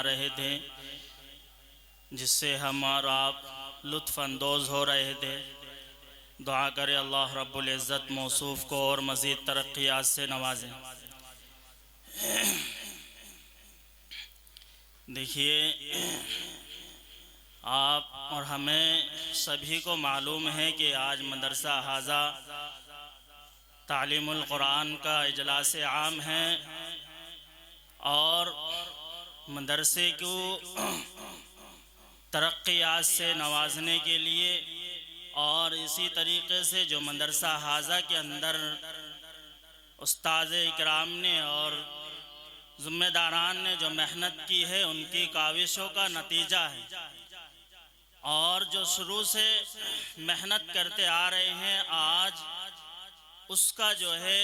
रहे थे, जिससे हम और आप लुत्फ़ अंदोज़ हो रहे थे। दुआ करें अल्लाह रब्बुल इज़्ज़त मौसूफ़ को और मज़ीद तरक्कियात से नवाजें। देखिए, आप और हमें सभी को मालूम है कि आज मदरसा हाज़ा तालीमुल कुरान का इजलास आम है और मदरसे को तरक्कियात से नवाजने के लिए और इसी तरीक़े से जो मदरसा हाज़ा के अंदर उस्ताद इकराम ने और ज़िम्मेदारान ने जो मेहनत की है, उनकी काविशों का नतीजा है। और जो शुरू से मेहनत करते आ रहे हैं, आज उसका जो है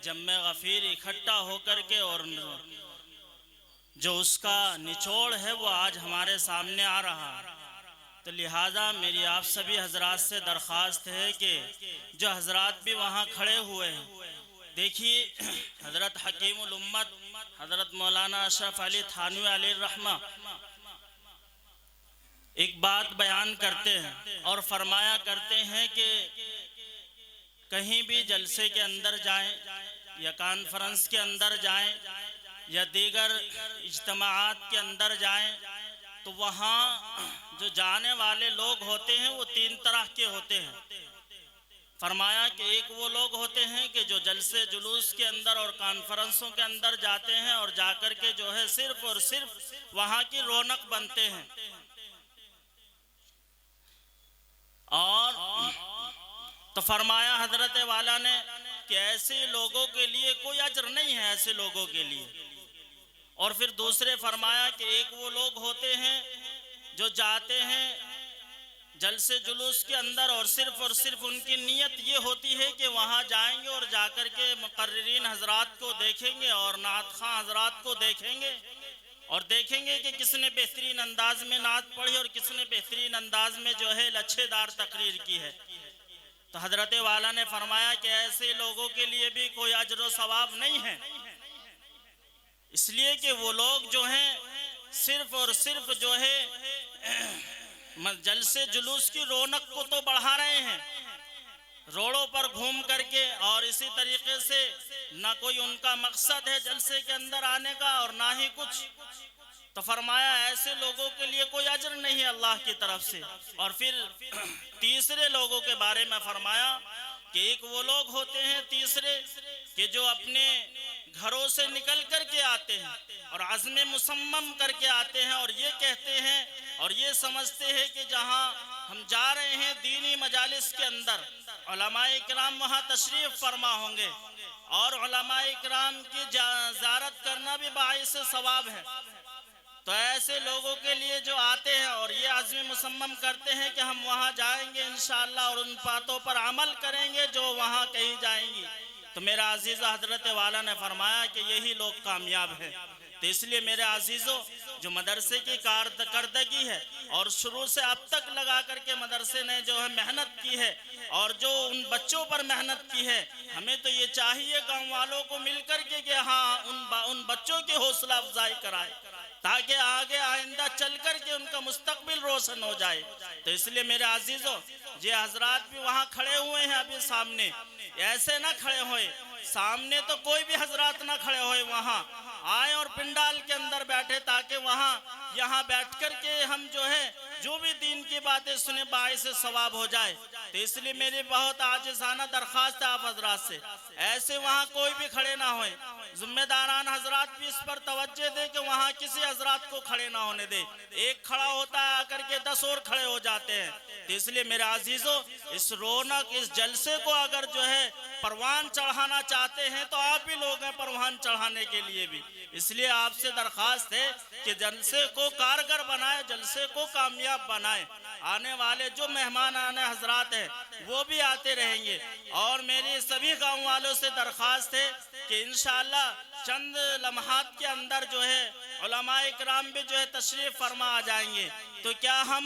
जम्मे गफ़ीर इकट्ठा होकर के और जो उसका निचोड़ है वो आज हमारे सामने आ रहा है। तो लिहाजा मेरी आप सभी हजरात से दरख्वास्त है कि जो हजरात भी वहाँ खड़े हुए हैं, देखिए हज़रत हकीमुल उम्मत हज़रत मौलाना अशरफ अली थानवी अलैहि रहमा एक बात बयान करते हैं और फरमाया करते हैं कि कहीं भी जलसे के अंदर जाएं या कॉन्फ्रेंस के अंदर जाएं या दीगर इज्तिमाआत के अंदर जाएं, तो वहाँ जो जाने वाले लोग होते हैं वो तीन तरह के होते हैं। फरमाया कि एक वो लोग होते हैं कि जो जलसे जुलूस के अंदर और कॉन्फ्रेंसों के अंदर जाते हैं और जाकर के जो है सिर्फ और सिर्फ वहाँ की रौनक बनते हैं। और तो फरमाया हजरत वाला ने कि ऐसे लोगों के लिए कोई अजर नहीं है, ऐसे लोगों के लिए। और फिर दूसरे फरमाया कि एक वो लोग होते हैं जो जाते हैं जलसे जुलूस के अंदर और सिर्फ उनकी नीयत ये होती है कि वहाँ जाएंगे और जाकर के मुकर्रिरीन हजरात को देखेंगे और नात खां हजरात को देखेंगे और देखेंगे कि किसने बेहतरीन अंदाज में नात पढ़ी और किसने बेहतरीन अंदाज में जो है लच्छेदार तकरीर की है। तो हजरत वाला ने फरमाया कि ऐसे लोगों के लिए भी कोई अजर व सवाब नहीं है, इसलिए कि वो लोग जो हैं सिर्फ और सिर्फ जो है जलसे जुलूस की रौनक को तो बढ़ा रहे हैं रोडों पर घूम करके, और इसी तरीके से ना कोई उनका मकसद है जलसे के अंदर आने का और ना ही कुछ। तो फरमाया ऐसे लोगों के लिए कोई अजर नहीं है अल्लाह की तरफ से। और फिर तीसरे लोगों के बारे में फरमाया कि एक वो लोग होते हैं तीसरे कि जो अपने घरों से निकल करके आते हैं और अज़्म मुसम्मम करके आते हैं और ये कहते हैं और ये समझते हैं कि जहाँ हम जा रहे हैं दीनी मजालिस के अंदर उलमाए इकराम वहाँ तशरीफ़ फरमा होंगे और उलमाए इकराम की ज़ियारत करना भी बाइस सवाब है। तो ऐसे लोगों के लिए जो आते हैं और ये अज़्म मुसम्मम करते हैं कि हम वहाँ जाएंगे इंशाअल्लाह और उन बातों पर अमल करेंगे जो वहाँ कही जाएंगी, तो मेरा अजीज़ हजरत वाला ने फरमाया कि यही लोग कामयाब हैं। तो इसलिए मेरे अजीज़ों, जो मदरसे की कारकर्दगी है और शुरू से अब तक लगा करके मदरसे ने जो है मेहनत की है और जो उन बच्चों पर मेहनत की है, हमें तो ये चाहिए गाँव वालों को मिल कर के कि हाँ उन बच्चों की हौसला अफजाई कराए ताकि आगे आइंदा चल कर के उनका मुस्तकबिल रोशन हो जाए। तो इसलिए मेरे अजीज़ों, ये हजरात भी वहाँ खड़े हुए हैं अभी सामने, ऐसे ना खड़े होए सामने, तो कोई भी हजरात ना खड़े होए, वहाँ आए और पिंडाल के अंदर बैठे ताकि वहाँ यहाँ बैठ कर के हम जो है जो भी दीन की बातें सुने बाइस सवाब हो जाए। तो इसलिए मेरी बहुत आजिज़ाना दरख्वास्त है आप हजरात से, ऐसे वहाँ कोई भी खड़े ना होए। जिम्मेदारान हजरात भी इस पर तवज्जो दे कि वहाँ किसी हजरात को खड़े ना होने दे। एक खड़ा होता है आकर के 10 और खड़े हो जाते हैं। तो इसलिए मेरे अजीजों, इस रौनक इस जलसे को अगर जो है परवान चढ़ाना चाहते हैं तो आप भी लोग हैं परवान चढ़ाने के लिए भी। इसलिए आपसे दरख्वास्त है कि जलसे को कारगर बनाए, जलसे को कामयाब बनाए। आने वाले जो मेहमान आने हजरात हैं वो भी आते रहेंगे। और मेरी सभी गाँव वालों से दरख्वास्त है कि इंशाअल्लाह चंद लम्हात के अंदर जो है उलमाए इकराम भी जो है तशरीफ़ फरमा आ जाएंगे। तो क्या हम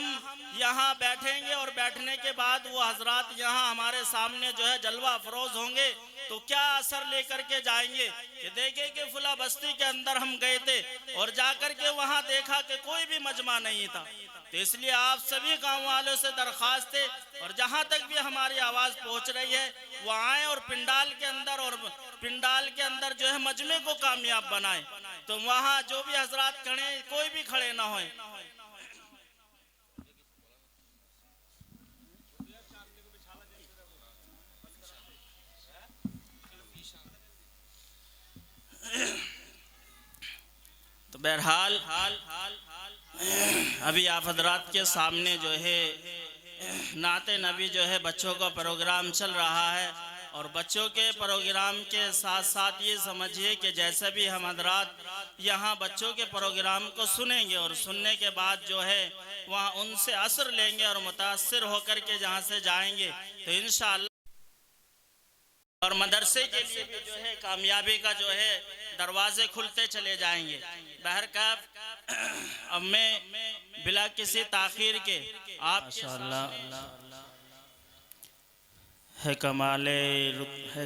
यहाँ बैठेंगे और बैठने के बाद वो हजरात यहाँ हमारे सामने जो है जलवा अफरोज होंगे तो क्या असर लेकर के जाएंगे कि देखें कि फुला बस्ती के अंदर हम गए थे और जाकर के वहां देखा कि कोई भी मजमा नहीं था। तो इसलिए आप सभी गांव वालों से दरखास्त है और जहां तक भी हमारी आवाज पहुंच रही है वो आए और पिंडाल के अंदर जो है मजमे को कामयाब बनाए। तो वहां जो भी हजरात खड़े कोई भी खड़े ना होए। तो बहरहाल अभी आप हजरात के सामने जो है नाते नबी जो है बच्चों का प्रोग्राम चल रहा है और बच्चों के प्रोग्राम के साथ साथ ये समझिए कि जैसे भी हम हजरात यहाँ बच्चों के प्रोग्राम को सुनेंगे और सुनने के बाद जो है वहाँ उनसे असर लेंगे और मुतासिर होकर के जहाँ से जाएंगे तो इंशाअल्लाह और मदरसे के लिए भी जो है कामयाबी का जो है दरवाजे खुलते चले जाएंगे। बहरकैफ अब मैं बिला किसी ताखीर के आप है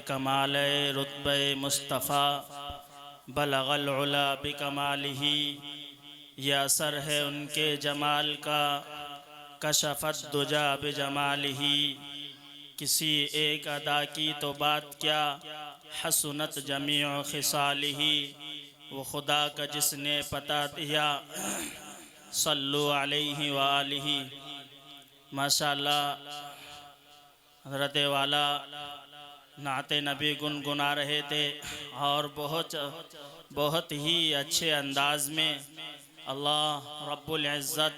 कमाल रुतबे मुस्तफ़ा बलगल उला बिकमालिही, ये असर है उनके जमाल का कशफत दुजा बिजमालिही। किसी एक अदा की तो बात क्या हसनत जमीअ खिसालिही, वो खुदा का जिसने पता दिया सल्लु अलैहि व आलिही। माशाअल्लाह हज़रत वाला नाते नबी गुनगुना रहे थे और बहुत ही अच्छे अंदाज में अल्लाह रब्बुल इज़्ज़त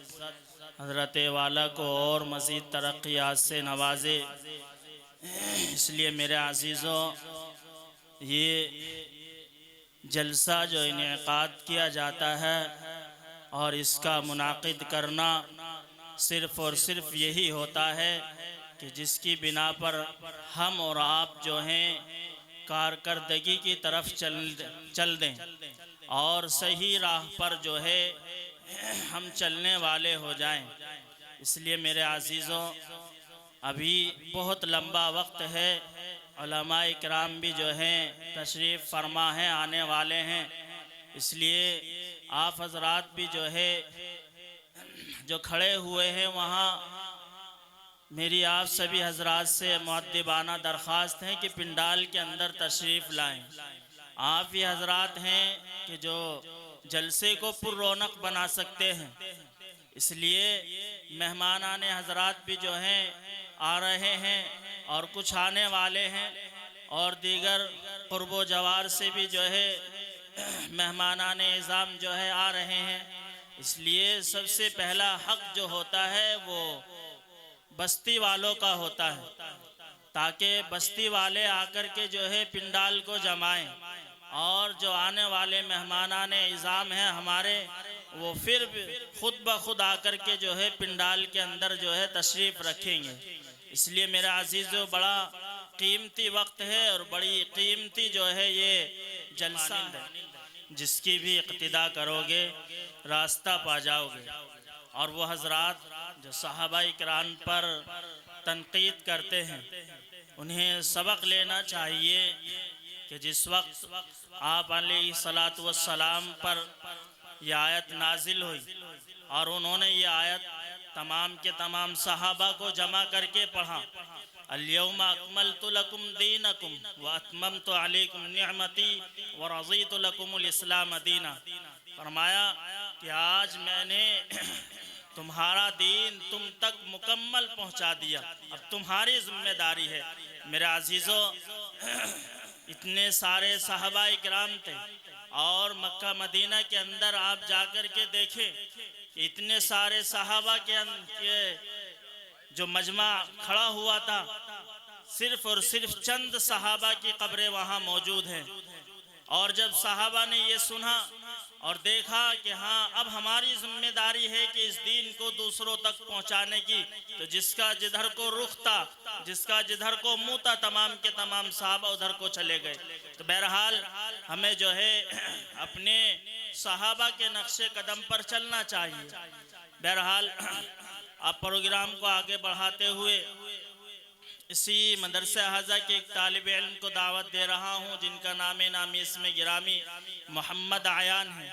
हज़रत वाला को और मज़ीद तरक्यात से नवाजे। इसलिए मेरे अज़ीज़ों ये जलसा जो इनेकाद किया जाता है और इसका मुनाकिद करना सिर्फ़ और सिर्फ यही होता है कि जिसकी बिना पर हम और आप जो हैं कारकर्दगी की तरफ चल दें और सही राह पर जो है हम चलने वाले हो जाएं। इसलिए मेरे अज़ीज़ों अभी बहुत लंबा वक्त है, उलमा इकराम भी जो हैं तशरीफ़ फरमा हैं आने वाले हैं। इसलिए आप हजरात भी जो है जो खड़े हुए हैं वहाँ मेरी आप सभी हजरात से मुअद्दिबाना दरख्वास्त है कि पिंडाल के अंदर तशरीफ़ लाएं। आप ये हजरात हैं कि जो जलसे को पुर रौनक बना सकते हैं। इसलिए मेहमानान हजरात भी जो हैं आ रहे हैं और कुछ आने वाले हैं और दीगर क़ुर्बो जवार से भी जो है मेहमानान इज़ाम जो है आ रहे हैं। इसलिए सबसे पहला हक़ जो होता है वो बस्ती वालों का होता है, ताकि बस्ती वाले आकर के जो है पिंडाल को जमाएं और जो आने वाले मेहमानान इज़ाम हैं हमारे वो फिर खुद ब खुद आकर के जो है पिंडाल के अंदर जो है तशरीफ़ रखेंगे। इसलिए मेरा अजीज़ों बड़ा कीमती वक्त है और बड़ी कीमती जो है ये जलसा है, जिसकी भी इक़्तिदा करोगे रास्ता पा जाओगे। और वो हजरात जो सहाबा इकराम पर तनकीद करते हैं उन्हें सबक लेना चाहिए कि जिस वक्त आप अलैहिस्सलातु वस्सलाम पर यह आयत नाजिल हुई और उन्होंने ये आयत तमाम के तमाम सहाबा को जमा करके पढ़ा, अल-यौमा अकमलतु लकुम दीनकुम व अतममतु अलैकुम निअमती व रज़ीतु लकुमुल इस्लाम दीना। फरमाया कि आज मैंने तुम्हारा दीन तुम तक मुकम्मल पहुंचा दिया, अब तुम्हारी जिम्मेदारी है। मेरे अजीज़ों इतने सारे सहाबा इकराम थे और मक्का मदीना के अंदर आप जाकर के देखें इतने सारे सहाबा के जो मजमा खड़ा हुआ था सिर्फ और सिर्फ चंद सहाबा की कब्रें वहाँ मौजूद हैं। और जब सहाबा ने ये सुना और देखा कि हाँ अब हमारी जिम्मेदारी है कि इस दीन को दूसरों तक पहुँचाने की, तो जिसका जिधर को रुख था जिसका जिधर को मुँह था तमाम के तमाम सहाबा उधर को चले गए। तो बहरहाल हमें जो है अपने सहाबा के नक्शे कदम पर चलना चाहिए। बहरहाल आप प्रोग्राम को आगे बढ़ाते हुए इसी मदरसा हाजा के एक तालिब इल्म को दावत दे रहा हूँ जिनका नाम इसमें गिरामी मोहम्मद आयान है।